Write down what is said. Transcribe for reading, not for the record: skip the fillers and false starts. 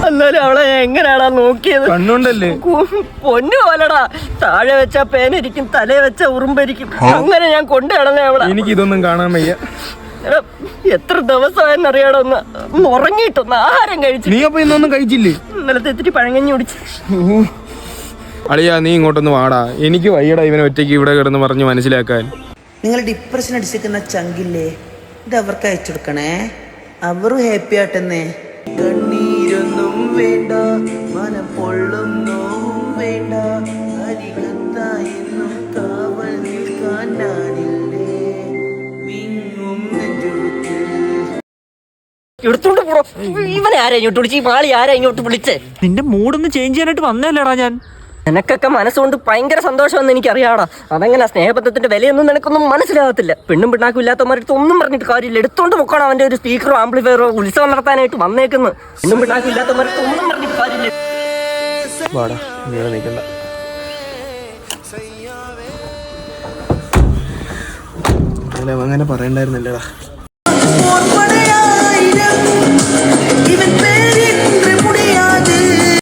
എന്നാലും അവളെ എങ്ങനെയാടാ നോക്കിയത്? കണ്ണുണ്ടല്ലേ? പൊന്നു പോലടാ. താഴെ വെച്ച പേനിരിക്കും, തലേ വെച്ച ഉറുമ്പരിക്കും. അങ്ങനെ ഞാൻ കൊണ്ടു കിടന്നേ അവളെ. എനിക്കിതൊന്നും കാണാൻ വയ്യ. എത്ര ദിവസമായെന്നറിയാടോ ഒന്ന് ഉറങ്ങിയിട്ടൊന്ന് ആഹാരം കഴിച്ചു. നീ അപ്പൊ ഇന്നൊന്നും കഴിച്ചില്ലേ? ഇന്നലത്തെ ഇത്തിരി പഴങ്ങഞ്ഞി കുടിച്ചു. അളിയാ നീ ഇങ്ങോട്ടൊന്ന് വാടാ. എനിക്ക് വയ്യടാ ഇവനെ ഒറ്റയ്ക്ക് ഇവിടെ കിടന്ന് പറഞ്ഞ് മനസ്സിലാക്കാൻ. നിങ്ങൾ ഡിപ്രഷൻ അടിച്ചിരിക്കുന്ന ചങ്കില്ലേ, ഇത് അവർക്ക് അയച്ചു കൊടുക്കണേ. അവരും ഹാപ്പി ആട്ടെന്നേ. കണ്ണീരൊന്നും വേണ്ട, മനം പൊള്ളും നോവും വേണ്ട, അരികത്തായെന്നും കാവൽ നിൽക്കാൻ ഞാനില്ലേ, വിങ്ങും നെഞ്ചൊടുക്ക്. എടുത്തോണ്ട് പോടോ. ഇവനെ ആരാ ഇങ്ങോട്ട് വിളിച്ച്? ഈ മാളി ആരാ ഇങ്ങോട്ട് വിളിച്ചേ? നിന്റെ മൂഡൊന്ന് ചേഞ്ച് ചെയ്യാനായിട്ട് വന്നല്ലേടാ ഞാൻ. നിനക്കൊക്കെ മനസ്സുകൊണ്ട് ഭയങ്കര സന്തോഷമെന്ന് എനിക്കറിയാടാ. അതെങ്ങനെ സ്നേഹബന്ധത്തിന്റെ വിലയൊന്നും നിനക്കൊന്നും മനസ്സിലാകത്തില്ല. പെണ്ണും പിണ്ണാക്കും ഇല്ലാത്തവന്മാരടുത്ത് ഒന്നും പറഞ്ഞിട്ട് കാര്യമില്ല. എടുത്തോണ്ട് പൊക്കണം അവന്റെ ഒരു സ്പീക്കറോ ആംപ്ലിഫയറോ ഉത്സവം നടത്താനായിട്ട് വന്നേക്കുന്നു. പെണ്ണും പിണ്ണാക്കും ഇല്ലാത്തവന്മാരടുത്ത് ഒന്നും പറഞ്ഞിട്ട് കാര്യമില്ല. വാടാ നീ ഇവിടെ നിൽക്കണ്ട. അങ്ങനെ പറയണ്ടായിരുന്നല്ലേടാ.